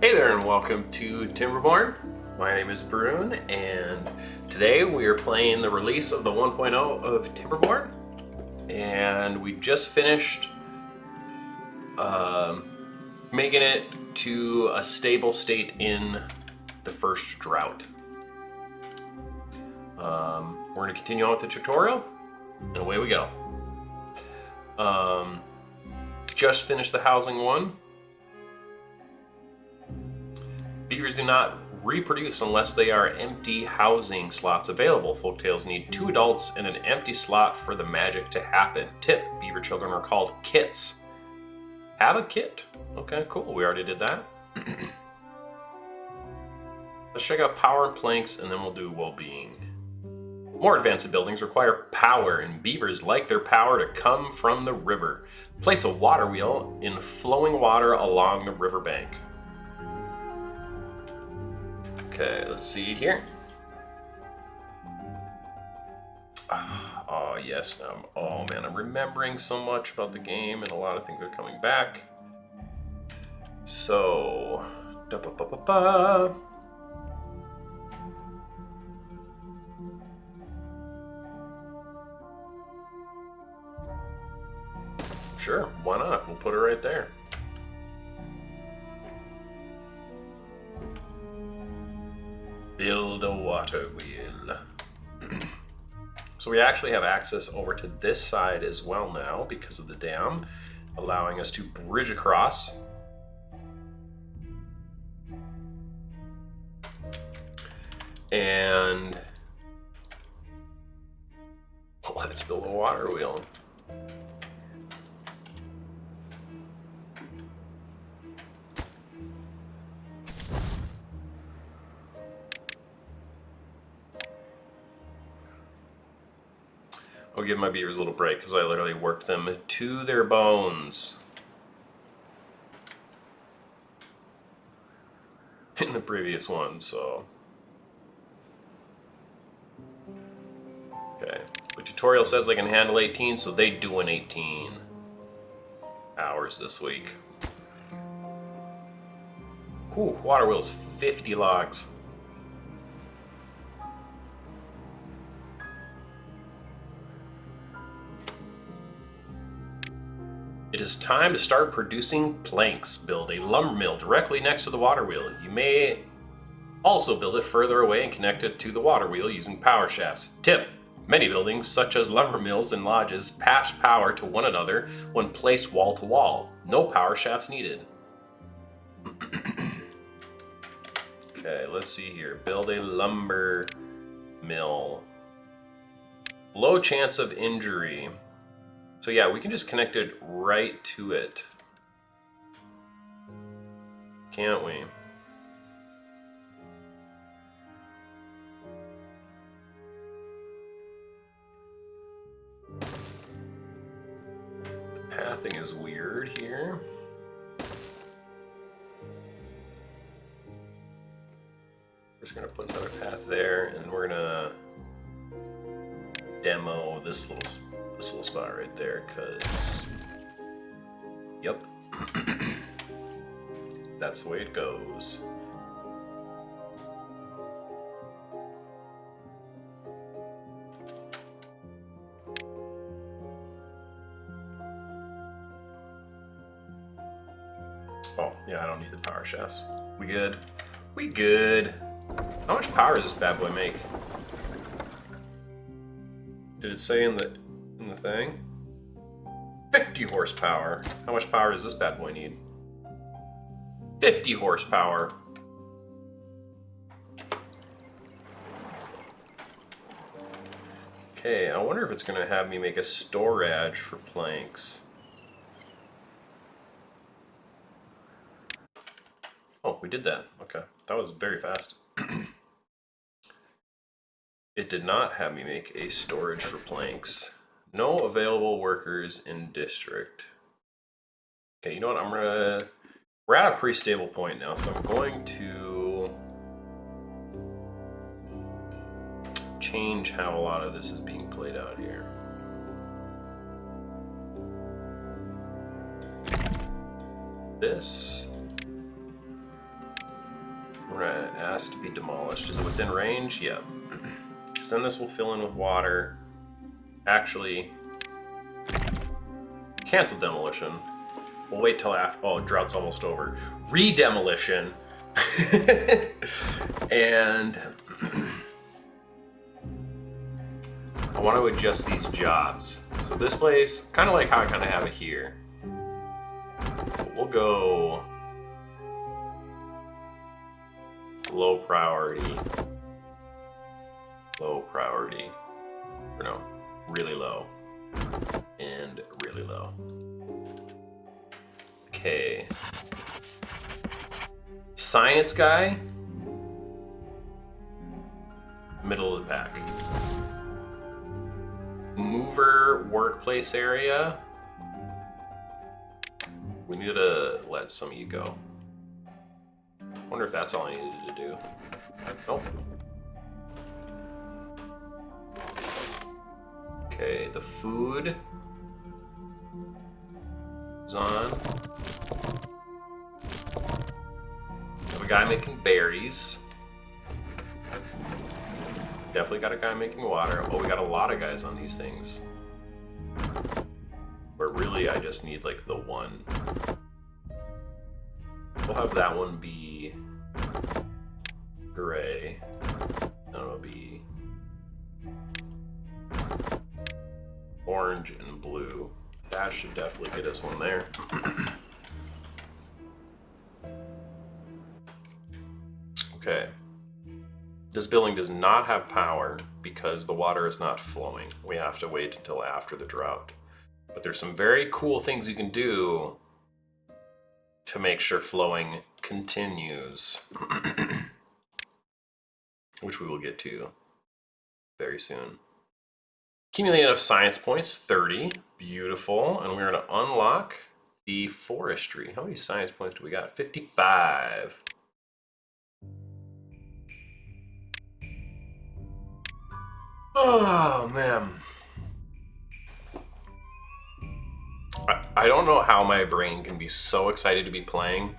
Hey there and welcome to Timberborn. My name is Brune and today we are playing the release of the 1.0 of Timberborn, and we just finished making it to a stable state in the first drought. We're going to continue on with the tutorial and away we go. Just finished the housing one. Beavers do not reproduce unless they are empty housing slots available. Folktales need 2 adults and an empty slot for the magic to happen. Tip: beaver children are called kits. Have a kit. Okay, cool. We already did that. Let's check out power and planks, and then we'll do well-being. More advanced buildings require power, and beavers like their power to come from the river. Place a water wheel in flowing water along the riverbank. Okay, let's see here. Oh yes, oh man, I'm remembering so much about the game, and a lot of things are coming back. So, sure, why not? We'll put it right there. Build a water wheel. So we actually have access over to this side as well now because of the dam, allowing us to bridge across. And let's build a water wheel. I'll give my beavers a little break because I literally worked them to their bones in the previous one, so. Okay, the tutorial says they can handle 18, so they doing 18 hours this week. Ooh, water wheel's 50 logs. It is time to start producing planks. Build a lumber mill directly next to the water wheel. You may also build it further away and connect it to the water wheel using power shafts. Tip: many buildings, such as lumber mills and lodges, pass power to one another when placed wall to wall. No power shafts needed. Okay, let's see here. Build a lumber mill. Low chance of injury. So yeah, we can just connect it right to it. Can't we? The pathing is weird here. We're just gonna put another path there, and we're gonna demo this little spot right there, cause yep. That's the way it goes. Oh, yeah, I don't need the power shafts. We good? We good. How much power does this bad boy make? Did it say in the thing? 50 horsepower. How much power does this bad boy need? 50 horsepower. Okay, I wonder if it's gonna have me make a storage for planks. Oh, we did that. Okay, that was very fast. It did not have me make a storage for planks. No available workers in district. Okay, you know what? We're at a pretty stable point now, so I'm going to change how a lot of this is being played out here. This Asked to be demolished. Is it within range? Yeah. So then this will fill in with water. Actually, cancel demolition. We'll wait till after. Oh, drought's almost over. Re-demolition. And I want to adjust these jobs. So this place, kind of like how I kind of have it here. But we'll go low priority. Low priority. Or no, really low. And really low. Okay. Science guy. Middle of the pack. Mover workplace area. We need to let some of you go. Wonder if that's all I needed to do. Nope. Okay, the food is on. Have a guy making berries. Definitely got a guy making water. Oh, we got a lot of guys on these things. But really, I just need like the one. We'll have that one be gray. That'll be orange and blue. That should definitely get us one there. Okay. This building does not have power because the water is not flowing. We have to wait until after the drought. But there's some very cool things you can do to make sure flowing continues, which we will get to very soon. Accumulate enough science points, 30. Beautiful. And we're going to unlock the forestry. How many science points do we got? 55. Oh, man. I don't know how my brain can be so excited to be playing,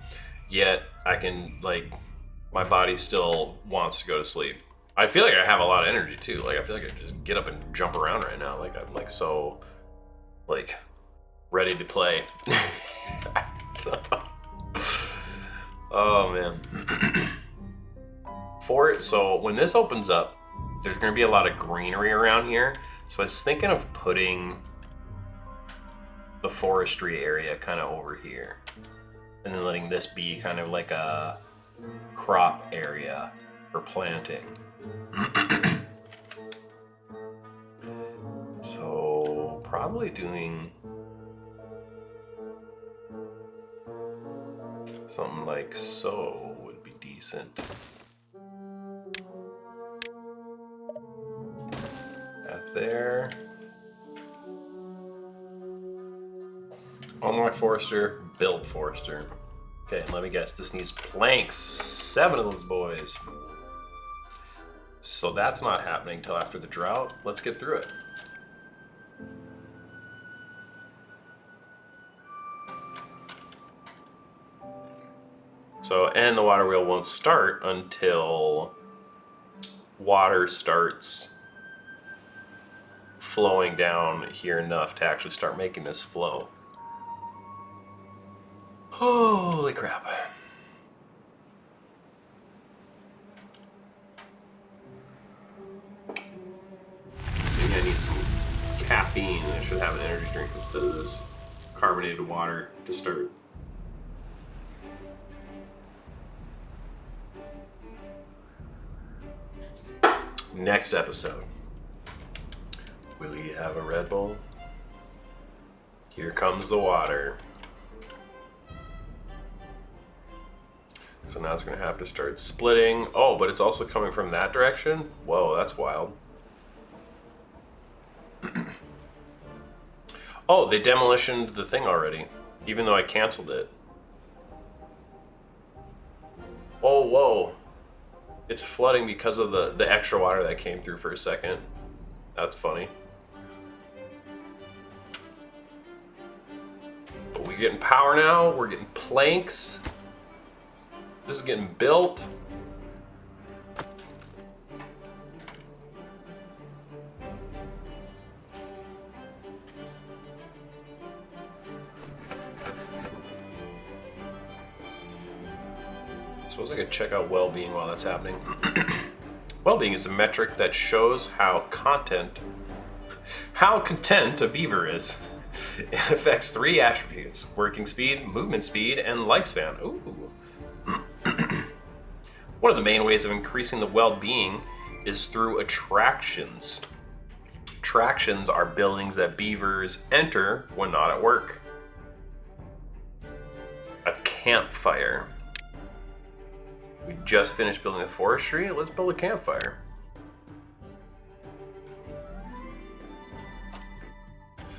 yet I can, like, my body still wants to go to sleep. I feel like I have a lot of energy, too. Like, I feel like I can just get up and jump around right now. Like, I'm, like, so, like, ready to play. So, oh, man. So, when this opens up, there's going to be a lot of greenery around here. So I was thinking of putting the forestry area kind of over here. And then letting this be kind of like a crop area for planting. So probably doing something like so would be decent. There. Unlock Forester, build Forester. Okay, let me guess. This needs planks. 7 of those boys. So that's not happening till after the drought. Let's get through it. So, and the water wheel won't start until water starts flowing down here enough to actually start making this flow. Holy crap. Maybe I need some caffeine. I should have an energy drink instead of this carbonated water to start. Next episode. Will you have a Red Bull? Here comes the water. So now it's going to have to start splitting. Oh, but it's also coming from that direction? Whoa, that's wild. Oh, they demolitioned the thing already, even though I canceled it. Oh, whoa. It's flooding because of the extra water that came through for a second. That's funny. But we're getting power now. We're getting planks. This is getting built. suppose I could check out well-being while that's happening. Well-being is a metric that shows how content how content a beaver is. It affects three attributes: working speed, movement speed, and lifespan. Ooh. One of the main ways of increasing the well-being is through attractions. Attractions are buildings that beavers enter when not at work. A campfire. We just finished building a forestry. Let's build a campfire.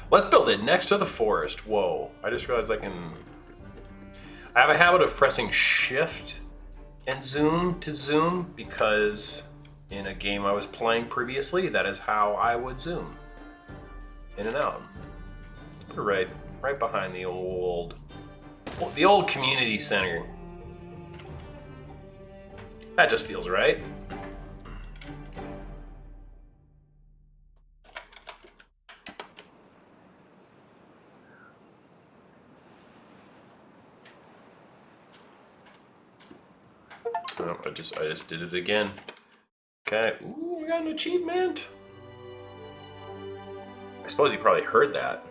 Let's build it next to the forest. Whoa, I just realized I have a habit of pressing shift and zoom to zoom because in a game I was playing previously, that is how I would zoom in and out. Put it right behind the old community center. That just feels right. Oh, I just did it again. Okay. Ooh, we got an achievement. I suppose you probably heard that.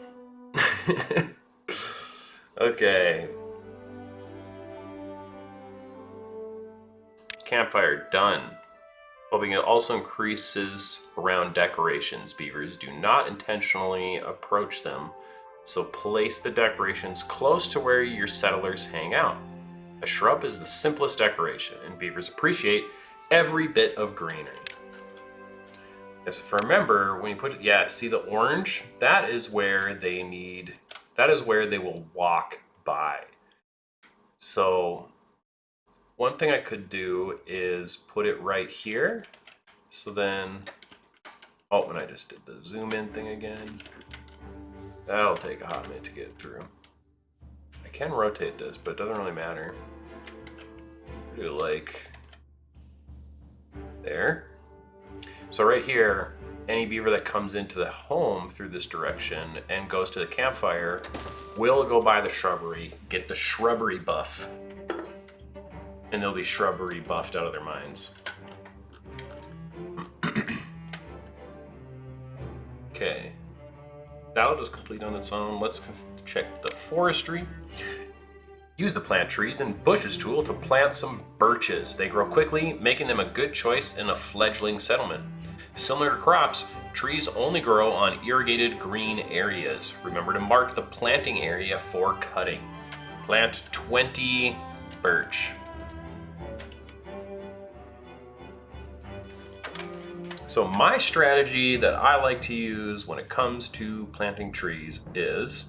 Okay. Campfire done. Well-being also increases around decorations. Beavers do not intentionally approach them, so place the decorations close to where your settlers hang out. A shrub is the simplest decoration, and beavers appreciate every bit of greenery. Yes, if I remember, when you put it, see the orange? That is where they will walk by. So one thing I could do is put it right here. So then, and I just did the zoom in thing again. That'll take a hot minute to get through. I can rotate this, but it doesn't really matter. Do like there. So right here, any beaver that comes into the home through this direction and goes to the campfire will go by the shrubbery, get the shrubbery buff, and they'll be shrubbery buffed out of their minds. Okay, that'll just complete on its own. Let's check the forestry. Use the plant trees and bushes tool to plant some birches. They grow quickly, making them a good choice in a fledgling settlement. Similar to crops, trees only grow on irrigated green areas. Remember to mark the planting area for cutting. Plant 20 birch. So my strategy that I like to use when it comes to planting trees is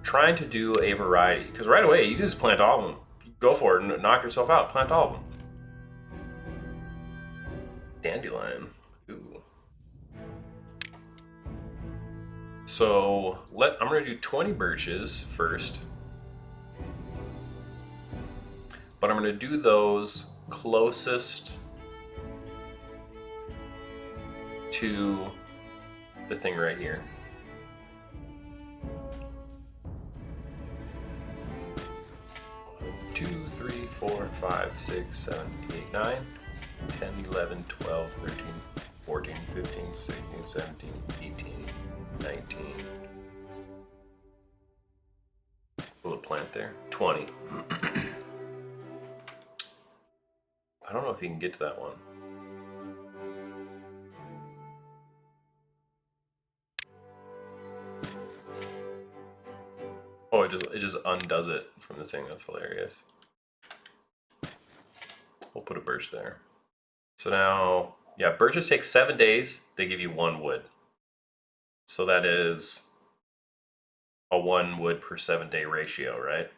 trying to do a variety, because right away you can just plant all of them. Go for it and knock yourself out. Plant all of them. Dandelion. Ooh. So I'm going to do 20 birches first, but I'm going to do those closest to the thing right here. 2, 3, 4, 5, 6, 7, 8, 9, 10, 11, 12, 13, 14, 15, 16, 17, 18, 19. Will it plant there? 20. I don't know if you can get to that one. Oh, it just undoes it from the thing. That's hilarious. We'll put a birch there. So now, yeah, birches take 7 days. They give you 1 wood. So that is a 1 wood per 7-day ratio, right?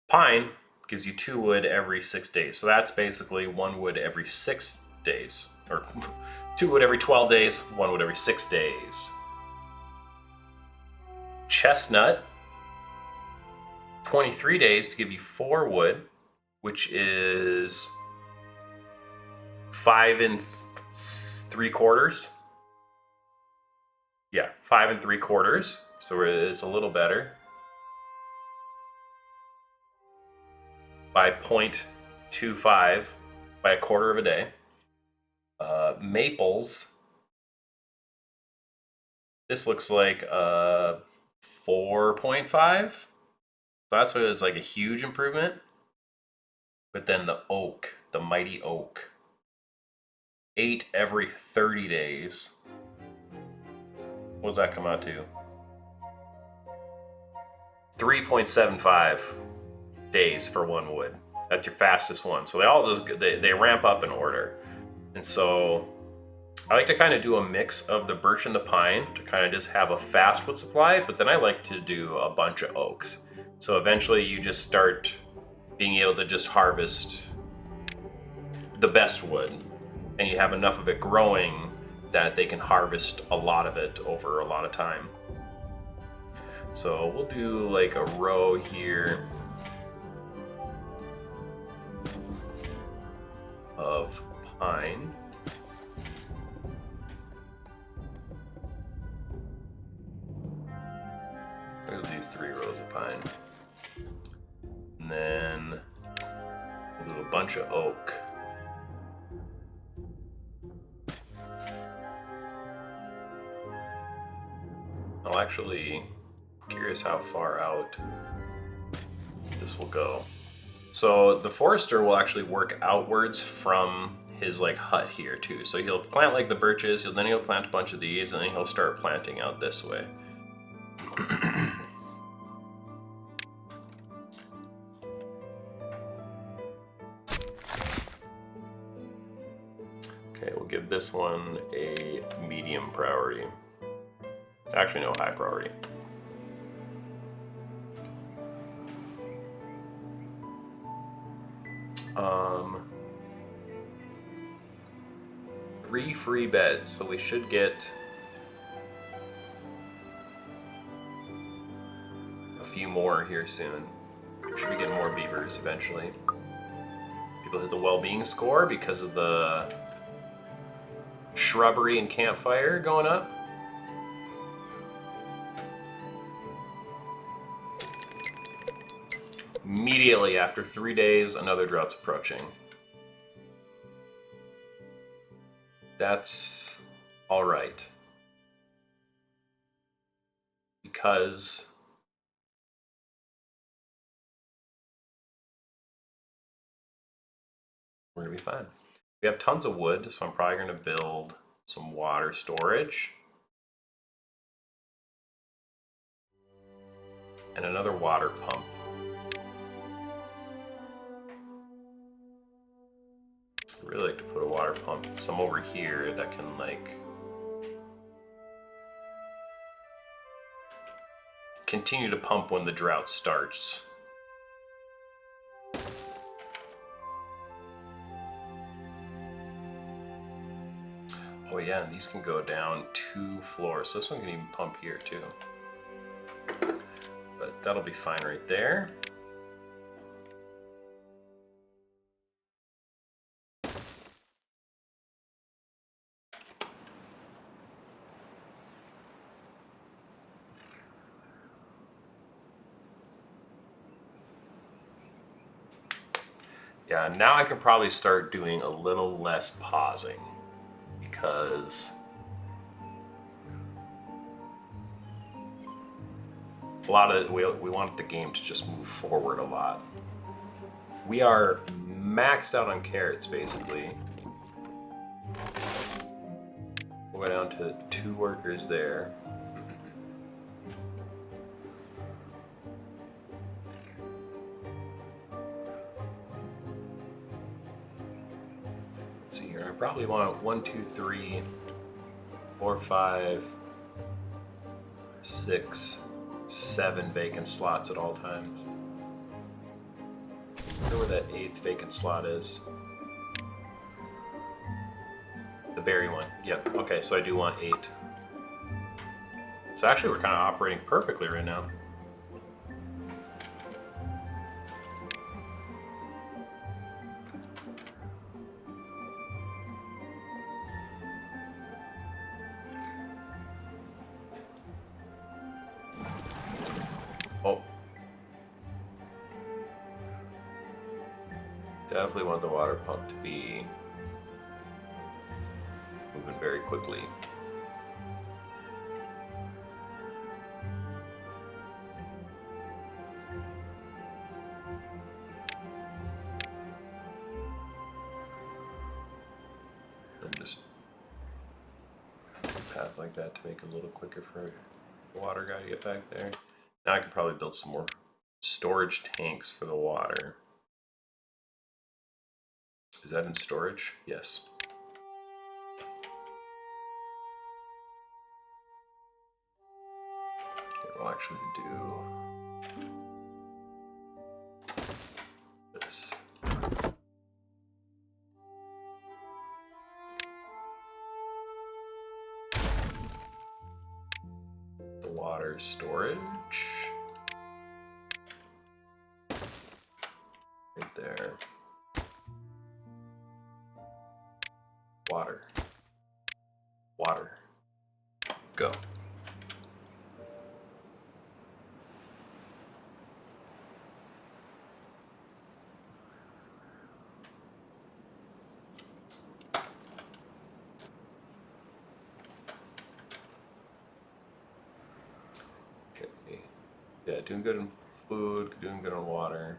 Pine gives you 2 wood every 6 days. So that's basically 1 wood every 6 days. Or 2 wood every 12 days, 1 wood every 6 days. Chestnut, 23 days to give you 4 wood, which is 5 3/4. Yeah, 5 3/4. So it's a little better. by 0.25 by a quarter of a day. Maples, this looks like 4.5. So that's what it's like a huge improvement. But then the oak, the mighty oak, 8 every 30 days. What does that come out to? 3.75 days for one wood. That's your fastest one. So they all just they ramp up in order. And so I like to kind of do a mix of the birch and the pine to kind of just have a fast wood supply, but then I like to do a bunch of oaks. So eventually you just start being able to just harvest the best wood, and you have enough of it growing that they can harvest a lot of it over a lot of time. So we'll do like a row here of pine. We'll do 3 rows of pine. And then we'll do a bunch of oak. I'll actually, curious how far out this will go. So the forester will actually work outwards from his like hut here too. So he'll plant like the birches, then he'll plant a bunch of these, and then he'll start planting out this way. Okay, we'll give this one a medium priority. Actually, no, high priority. Three free beds, so we should get a few more here soon. Should be getting more beavers eventually. People hit the well-being score because of the shrubbery and campfire going up. Immediately after 3 days, another drought's approaching. That's all right. Because we're gonna be fine. We have tons of wood, so I'm probably gonna build some water storage. And another water pump. I'd really like to put a water pump, some over here that can like continue to pump when the drought starts. Oh yeah, and these can go down 2 floors. So this one can even pump here too. But that'll be fine right there. Yeah, now I can probably start doing a little less pausing because a lot of we want the game to just move forward a lot. We are maxed out on carrots basically. We'll go down to 2 workers there. See here, I probably want 1, 2, 3, 4, 5, 6, 7 vacant slots at all times. I wonder where that 8th vacant slot is. The berry one. Yep. Okay, so I do want 8. So actually, we're kind of operating perfectly right now. Oh. Definitely want the water pump to be moving very quickly. And just path like that to make it a little quicker for the water guy to get back there. Now I could probably build some more storage tanks for the water. Is that in storage? Yes. Okay, we'll actually do this. The water storage. Right there. Water. Water. Go. Okay. Yeah, doing good on food, doing good on water.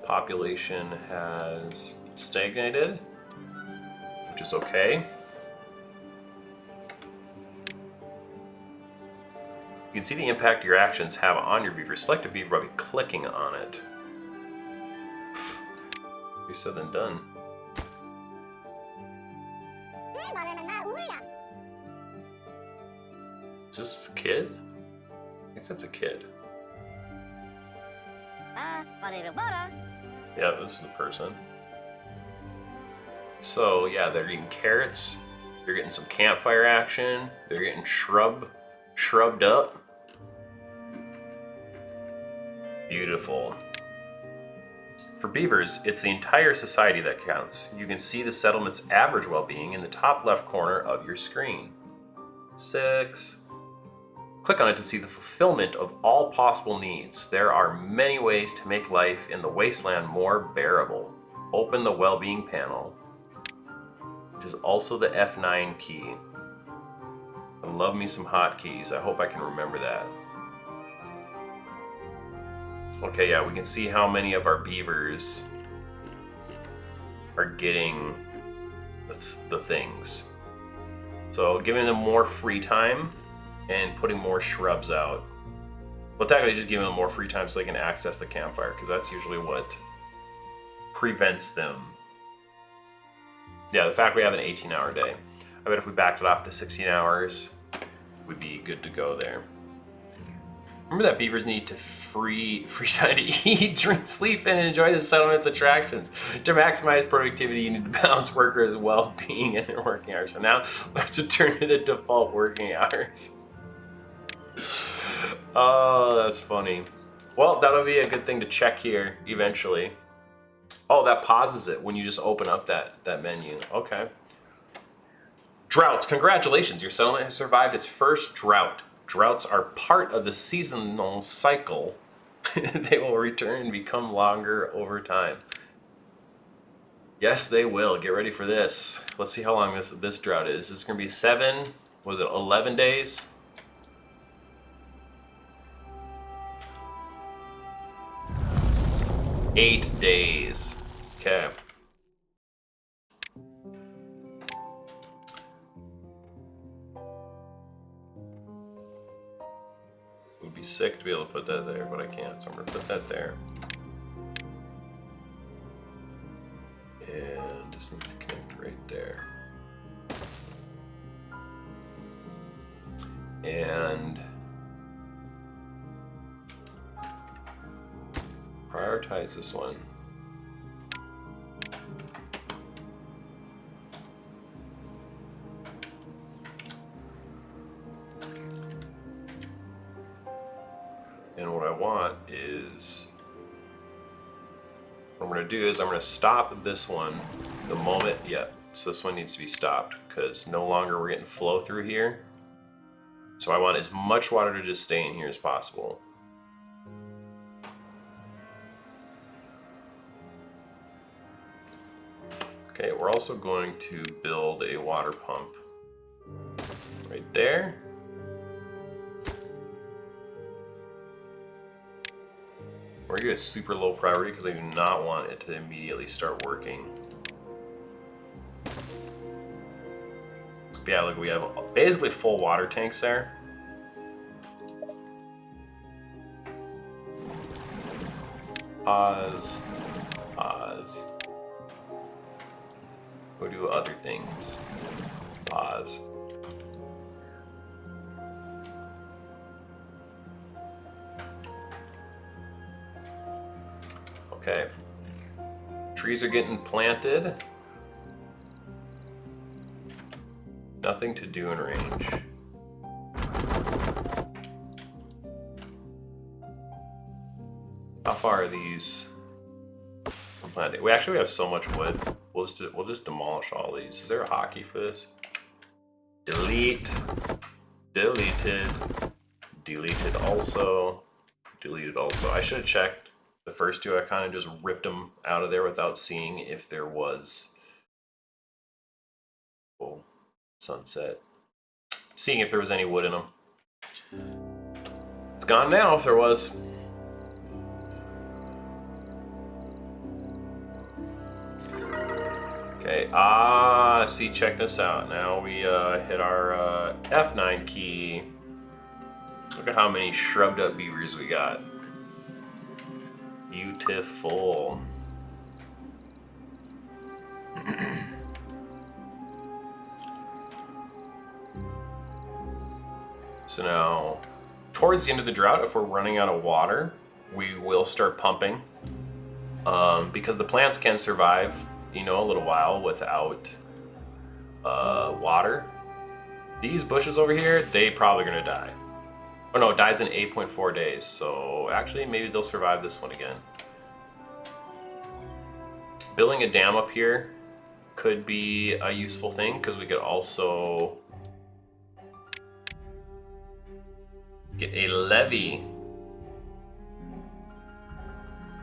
Population has stagnated, which is okay. You can see the impact your actions have on your beaver. Select a beaver by clicking on it. Easier said than done. Is this a kid? I think that's a kid. Yeah, this is a person. So yeah, they're eating carrots. They're getting some campfire action. They're getting shrubbed up. Beautiful. For beavers, it's the entire society that counts. You can see the settlement's average well-being in the top left corner of your screen. 6. Click on it to see the fulfillment of all possible needs. There are many ways to make life in the wasteland more bearable. Open the well-being panel, which is also the F9 key. I love me some hotkeys. I hope I can remember that. Okay, yeah, we can see how many of our beavers are getting the things. So giving them more free time and putting more shrubs out. Well, technically just giving them more free time so they can access the campfire, because that's usually what prevents them. Yeah, the fact we have an 18-hour day. I bet if we backed it off to 16 hours, we'd be good to go there. Remember that beavers need to free time to eat, drink, sleep, and enjoy the settlement's attractions. To maximize productivity, you need to balance workers' well-being and their working hours. For now, let's return to the default working hours. Oh, that's funny. Well, that'll be a good thing to check here eventually. Oh, that pauses it when you just open up that menu. Okay. Droughts. Congratulations, your settlement has survived its first drought. Droughts are part of the seasonal cycle. They will return and become longer over time. Yes, they will. Get ready for this. Let's see how long this drought is. This is going to be 11 days? Eight days. Okay. It would be sick to be able to put that there, but I can't, so I'm going to put that there. And this needs to connect right there. And prioritize this one. And what I want is, what I'm going to do is I'm going to stop this one the moment, yeah, so this one needs to be stopped because no longer we're getting flow through here. So I want as much water to just stay in here as possible. Okay, we're also going to build a water pump right there. We're gonna get a super low priority because I do not want it to immediately start working. But yeah, look, we have basically full water tanks there. Pause. Pause. Go do other things. Pause. Okay. Trees are getting planted. Nothing to do in range. How far are these planted? We actually have so much wood. We'll just demolish all these. Is there a hotkey for this? Delete. Deleted. Deleted also. Deleted also. I should have checked the first two. I kind of just ripped them out of there without seeing if there was. Oh, sunset. Seeing if there was any wood in them. It's gone now if there was. Okay, see, check this out. Now we hit our F9 key. Look at how many shrubbed up beavers we got. Beautiful. So now, towards the end of the drought, if we're running out of water, we will start pumping. Because the plants can survive, you know, a little while without water. These bushes over here, they probably gonna die. Oh no, it dies in 8.4 days. So actually, maybe they'll survive this one again. Building a dam up here could be a useful thing because we could also get a levee.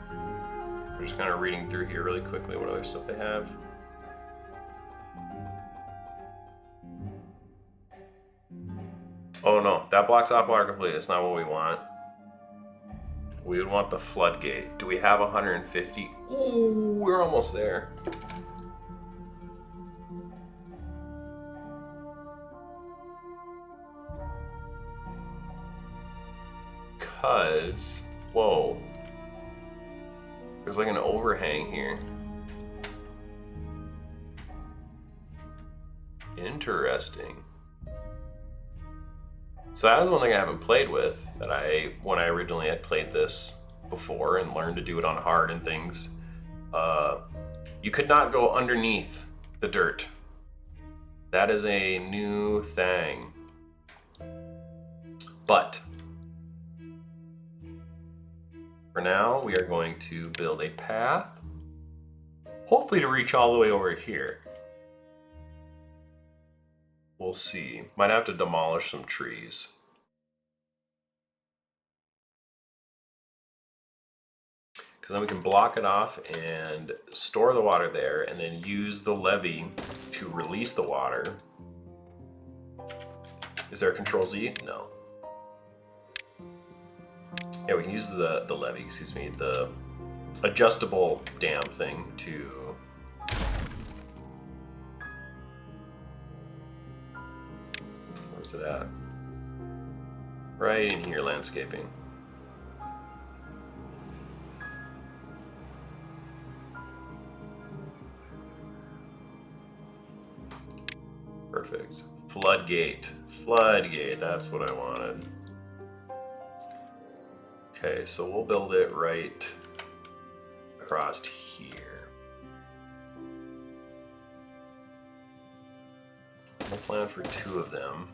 I'm just kind of reading through here really quickly what other stuff they have. Oh no, that blocks off water completely. That's not what we want. We would want the floodgate. Do we have 150? Ooh, we're almost there. Cause, whoa. There's like an overhang here. Interesting. So that was one thing I haven't played with, that when I originally had played this before and learned to do it on hard and things, you could not go underneath the dirt. That is a new thing. But for now, we are going to build a path, hopefully to reach all the way over here. We'll see. Might have to demolish some trees. Because then we can block it off and store the water there and then use the levee to release the water. Is there a Control Z? No. Yeah, we can use the levee, excuse me, the adjustable dam thing to where's it at? Right in here, landscaping. Perfect. Floodgate. Floodgate, that's what I wanted. Okay, so we'll build it right across here. We'll plan for 2 of them.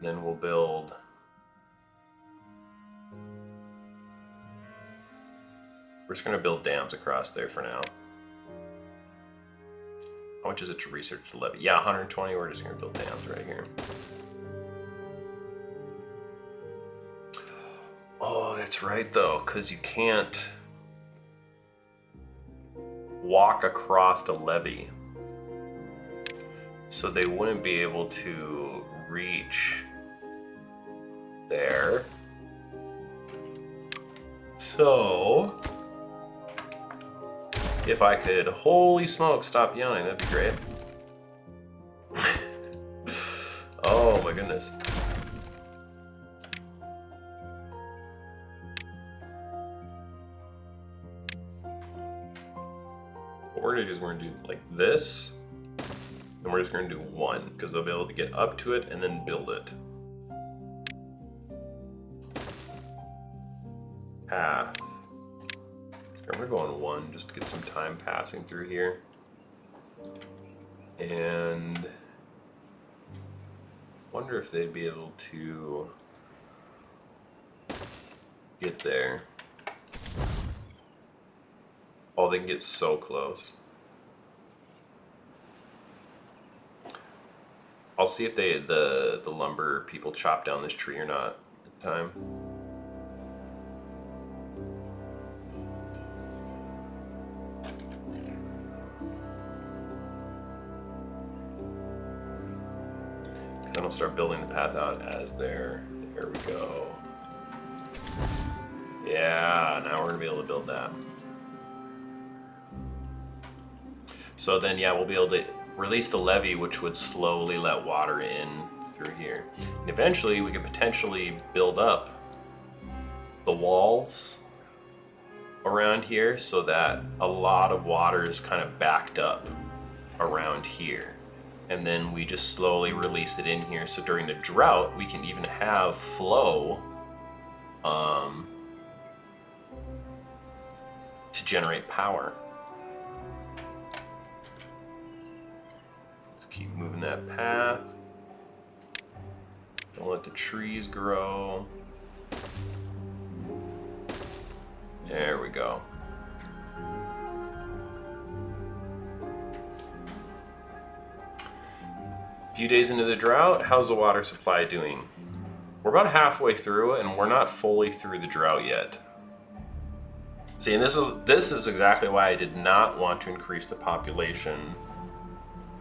Then we'll build we're just gonna build dams across there for now. How much is it to research the levee? Yeah, 120, we're just gonna build dams right here. That's right though, because you can't walk across a levee. So they wouldn't be able to reach there. So if I could, holy smoke, stop yelling, that'd be great. Oh my goodness. What we're gonna do is we're gonna do like this, and we're just gonna do one, because they'll be able to get up to it and then build it. Path. So we're going one just to get some time passing through here. And wonder if they'd be able to get there. Oh, they can get so close. I'll see if the lumber people chop down this tree or not at the time. Then I'll start building the path out as there. There we go. Yeah, now we're gonna be able to build that. So then, yeah, we'll be able to release the levee, which would slowly let water in through here. And eventually, we could potentially build up the walls around here so that a lot of water is kind of backed up around here. And then we just slowly release it in here. So during the drought, we can even have flow to generate power. Let's keep moving that path. Don't let the trees grow. There we go. A few days into the drought, how's the water supply doing? We're about halfway through and we're not fully through the drought yet. See, and this is exactly why I did not want to increase the population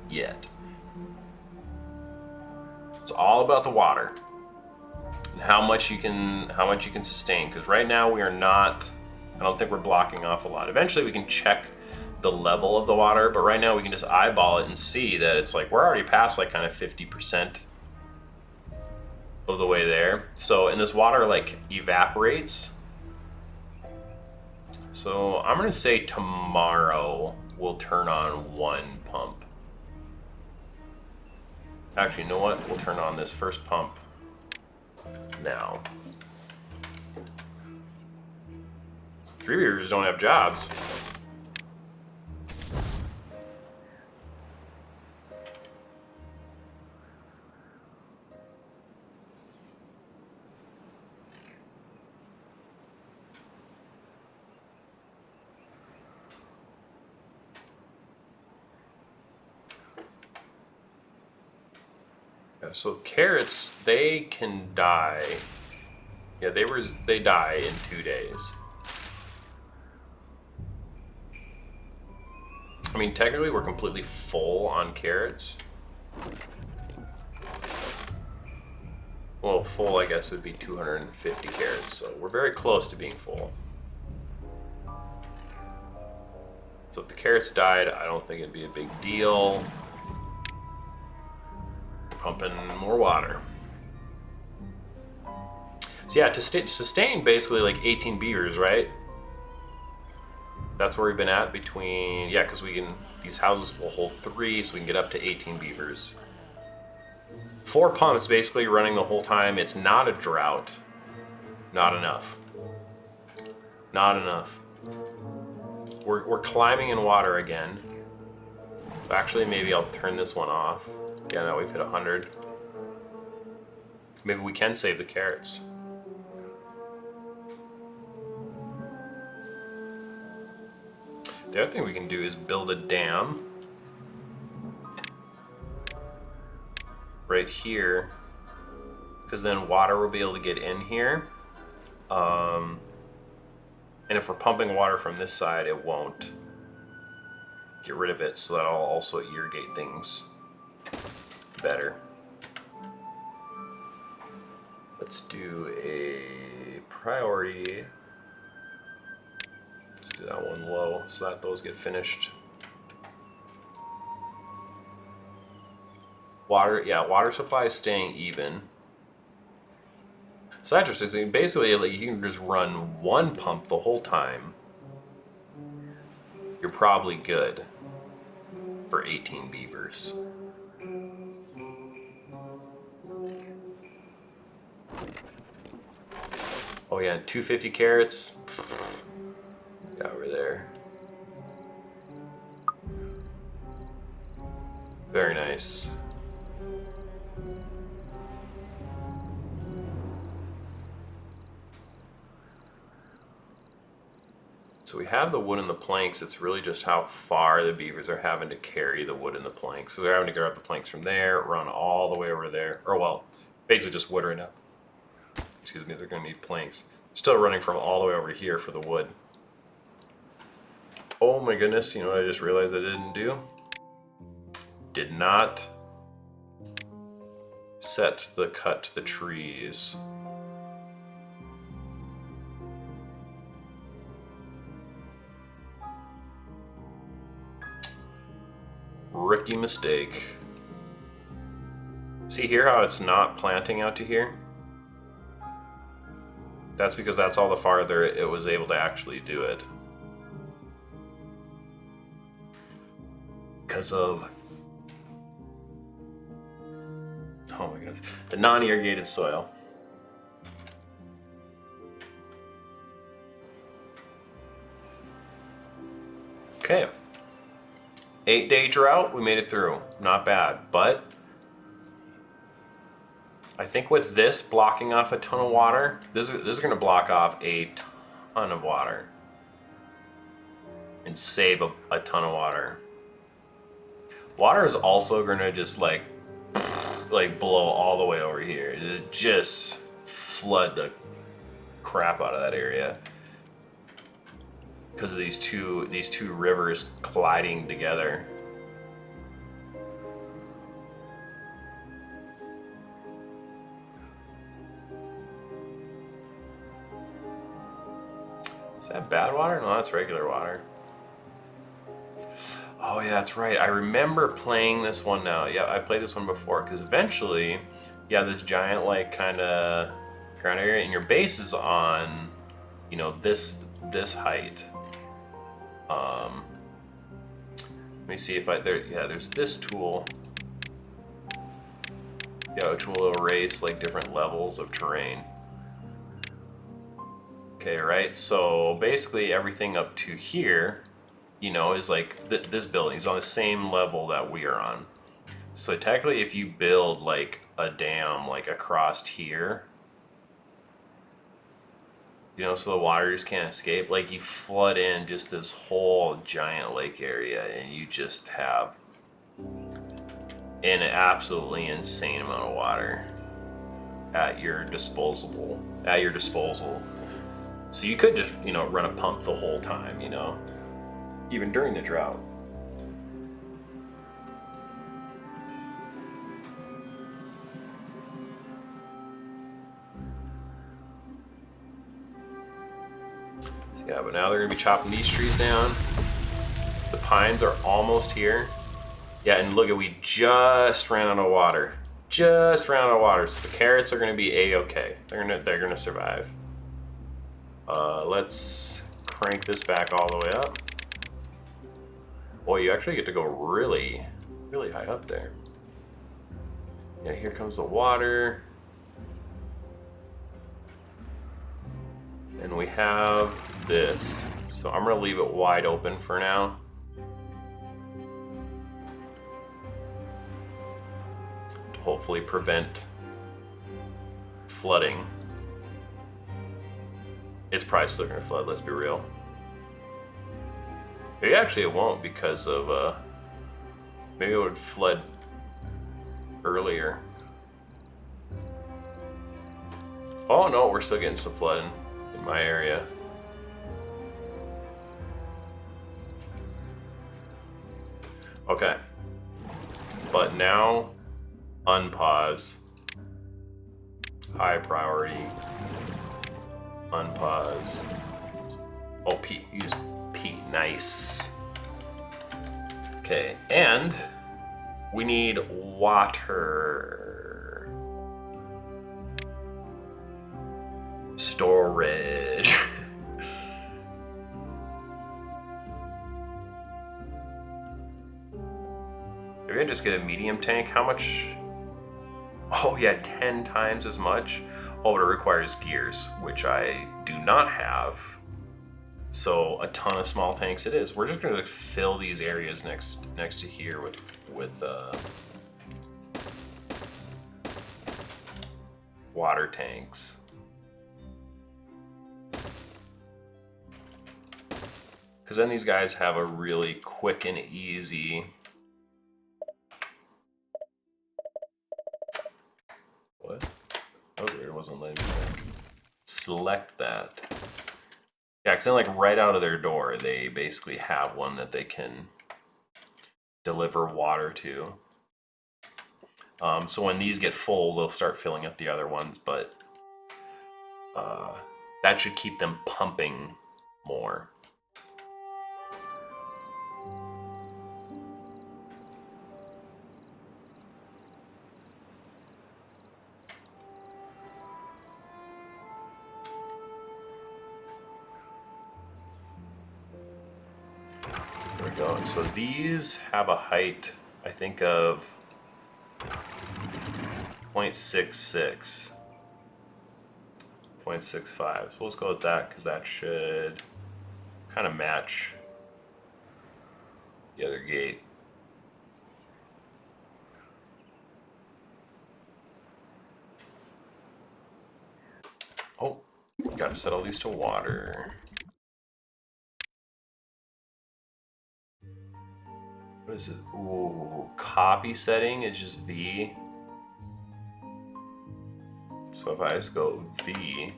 yet. It's all about the water and how much you can sustain, because right now we are not, I don't think we're blocking off a lot. Eventually we can check the level of the water, but right now we can just eyeball it and see that it's like we're already past like kind of 50% of the way there. So, and this water like evaporates. So I'm gonna say tomorrow we'll turn on one pump. Actually, you know what? We'll turn on this first pump now. 3 beavers don't have jobs. So carrots, they can die. Yeah, they die in 2 days. I mean, technically we're completely full on carrots. Well, full I guess would be 250 carrots, so we're very close to being full. So if the carrots died, I don't think it'd be a big deal. Pumping more water. So yeah, to sustain basically like 18 beavers, right? That's where we've been at between, yeah, because these houses will hold 3, so we can get up to 18 beavers. 4 pumps basically running the whole time. It's not a drought. Not enough. Not enough. We're climbing in water again. Actually, maybe I'll turn this one off. Yeah, no, we've hit 100. Maybe we can save the carrots. The other thing we can do is build a dam right here, because then water will be able to get in here. And if we're pumping water from this side, it won't get rid of it, so that'll also irrigate things better. Let's do a priority. Let's do that one low so that those get finished. Water, yeah, water supply is staying even. So that's interesting. Basically, like, you can just run one pump the whole time. You're probably good for 18 beavers. Oh yeah, 250 carrots. Yeah, over there. Very nice. So we have the wood and the planks. It's really just how far the beavers are having to carry the wood and the planks. So they're having to grab the planks from there, run all the way over there. Or, well, basically just wood right now. Excuse me, they're going to need planks. Still running from all the way over here for the wood. Oh my goodness, you know what I just realized I didn't do? Did not set the cut to the trees. Rookie mistake. See here how it's not planting out to here? That's because that's all the farther it was able to actually do it. Because of, oh my goodness, the non-irrigated soil. Okay. 8-day drought, we made it through. Not bad, but I think with this blocking off a ton of water, this is going to block off a ton of water and save a ton of water. Water is also going to just like blow all the way over here. It just flood the crap out of that area because of these two rivers colliding together. Is that bad water? No, that's regular water. Oh yeah, that's right. I remember playing this one now. Yeah, I played this one before because eventually, yeah, this giant like kind of ground area, and your base is on, you know, this height. Let me see if there's this tool. Yeah, which will erase like different levels of terrain. Okay, right. So basically, everything up to here, you know, is like this building is on the same level that we are on. So technically, if you build like a dam like across here, you know, so the water just can't escape, like you flood in just this whole giant lake area and you just have an absolutely insane amount of water at your disposal. So you could just, you know, run a pump the whole time, you know, even during the drought. Yeah, but now they're gonna be chopping these trees down. The pines are almost here. Yeah, and look at, we just ran out of water. So the carrots are gonna be a-okay. They're gonna survive. Let's crank this back all the way up. Boy, you actually get to go really, really high up there. Yeah, here comes the water. And we have this. So I'm gonna leave it wide open for now. To hopefully prevent flooding. It's probably still gonna flood, let's be real. Maybe actually it won't because of, maybe it would flood earlier. Oh no, we're still getting some flooding in my area. Okay. But now, unpause. High priority. Unpause. Oh, P. Use P. Nice. Okay, and we need water. Storage. Maybe I just get a medium tank. How much? Oh yeah, 10 times as much. Oh, but it requires gears, which I do not have. So a ton of small tanks it is. We're just gonna fill these areas next to here with water tanks. Because then these guys have a really quick and easy. What? Oh, it wasn't letting me select that. Yeah, because then like right out of their door, they basically have one that they can deliver water to. So when these get full, they'll start filling up the other ones, but that should keep them pumping more. There we go. And so these have a height, I think, of 0.66. 0.65. So let's go with that because that should kind of match the other gate. Oh, gotta set all these to water. What is it? Ooh, copy setting is just V. So if I just go V,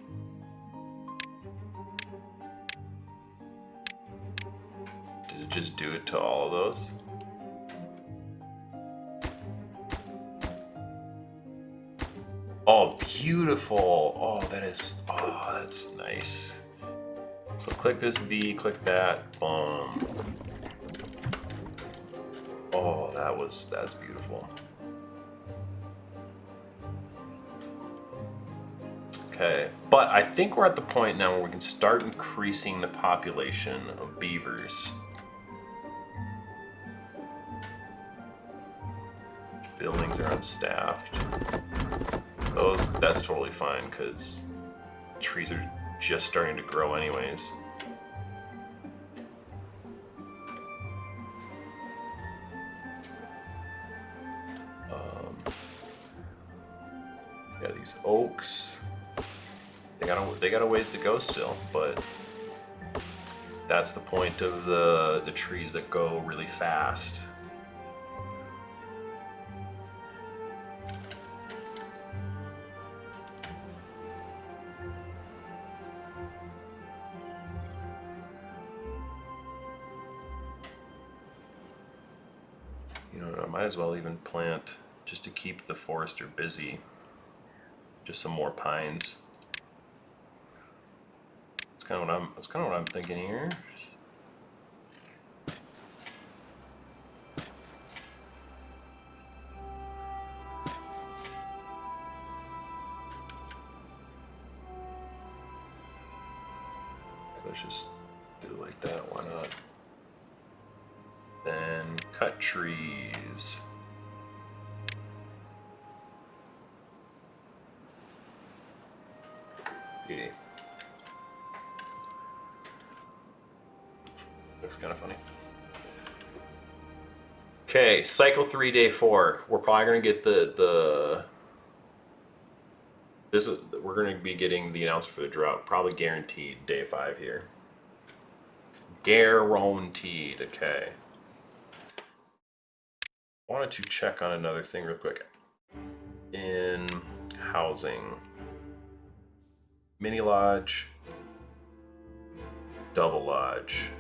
did it just do it to all of those? Oh, beautiful. Oh, that's nice. So click this V, click that, boom. Oh, that's beautiful. Okay, but I think we're at the point now where we can start increasing the population of beavers. Buildings are unstaffed. That's totally fine because trees are just starting to grow anyways. Yeah, these oaks, they got a ways to go still, but that's the point of the trees that go really fast. You know, I might as well even plant, just to keep the forester busy, just some more pines. That's kind of what I'm thinking here. Let's just do it like that. Why not? Then cut trees. Beauty. Looks kind of funny. Okay, cycle 3, day 4. We're probably gonna get we're gonna be getting the announcement for the drought. Probably guaranteed day 5 here. Guaranteed. Okay. Wanted to check on another thing real quick. In housing, mini lodge, double lodge.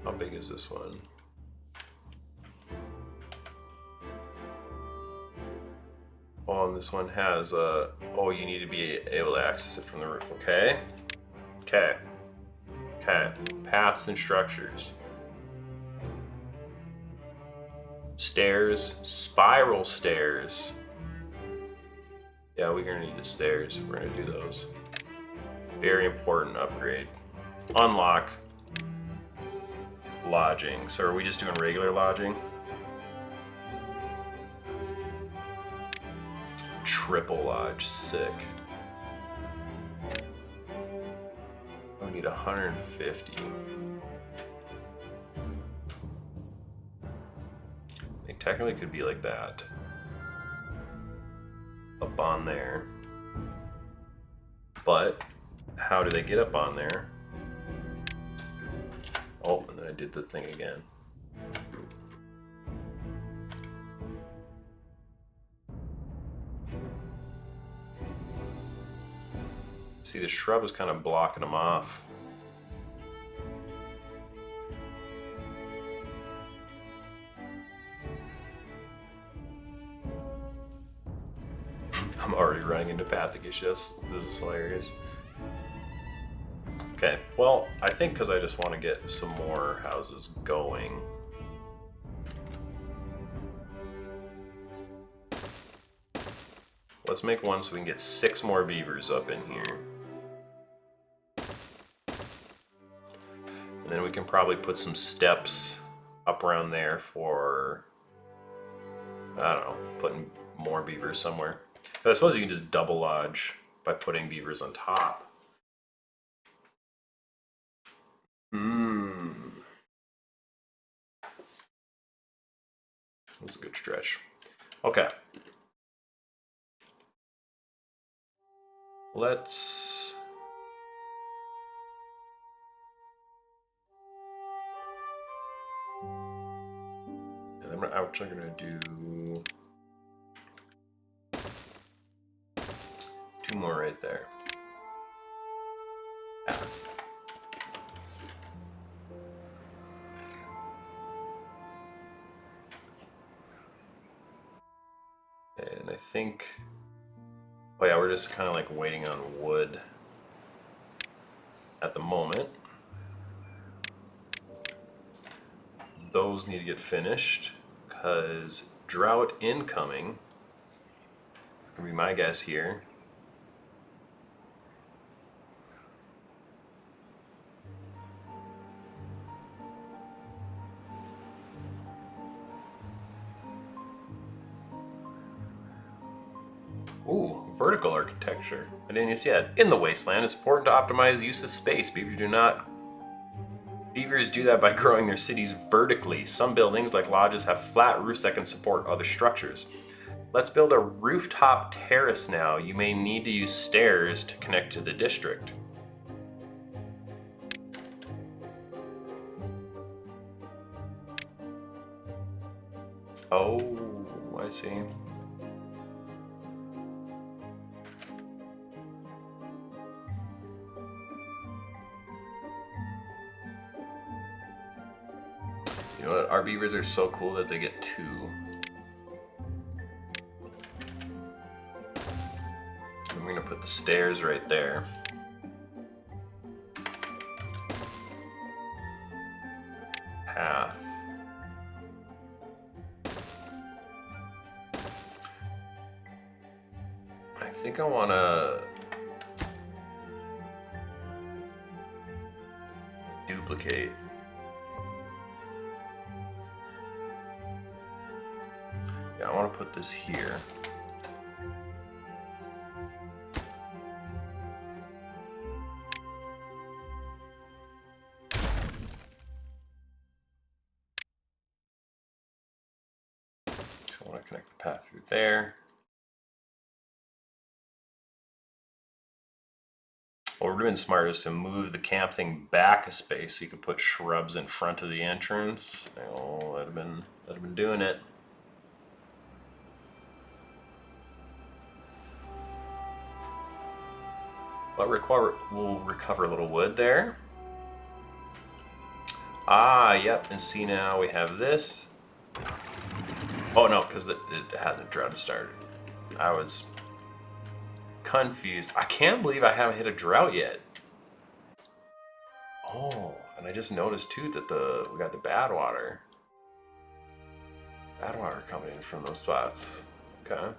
How big is this one? Oh, and this one has a... Oh, you need to be able to access it from the roof. Okay. Okay. Okay. Paths and structures. Stairs. Spiral stairs. Yeah, we're gonna need the stairs if we're gonna do those. Very important upgrade. Unlock. Lodging. So are we just doing regular lodging? Triple lodge. Sick. We need 150. It technically could be like that. Up on there. But how do they get up on there? Oh, and then I did the thing again. See, the shrub is kind of blocking them off. I'm already running into pathic issues. This is hilarious. Okay, well, I think because I just want to get some more houses going. Let's make one so we can get 6 more beavers up in here. And then we can probably put some steps up around there for, I don't know, putting more beavers somewhere. But I suppose you can just double lodge by putting beavers on top. That's a good stretch. Okay. Let's... And I'm actually going to do 2 more right there. And I think... Oh yeah, we're just kind of like waiting on wood at the moment. Those need to get finished because drought incoming. It's gonna be my guess here. Ooh, vertical architecture. I didn't even see that. In the wasteland, it's important to optimize use of space. Beavers do that by growing their cities vertically. Some buildings, like lodges, have flat roofs that can support other structures. Let's build a rooftop terrace now. You may need to use stairs to connect to the district. Oh, I see. You know what? Our beavers are so cool that they get 2. And we're gonna put the stairs right there. Path. I think I wanna duplicate. Yeah, I want to put this here. So I want to connect the path through there. What would have been smart is to move the camp thing back a space so you could put shrubs in front of the entrance. Oh, that'd have been doing it. But we'll recover a little wood there. Ah, yep. And see, now we have this. Oh no, because it hasn't drought started. I was confused. I can't believe I haven't hit a drought yet. Oh, and I just noticed too that we got the bad water. Bad water coming in from those spots. Okay.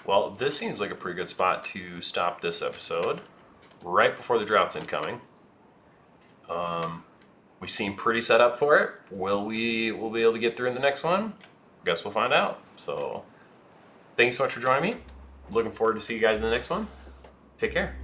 Well, this seems like a pretty good spot to stop this episode, right before the drought's incoming. We seem pretty set up for it. Will we be able to get through in the next one? Guess we'll find out. So, thank you so much for joining me. Looking forward to see you guys in the next one. Take care.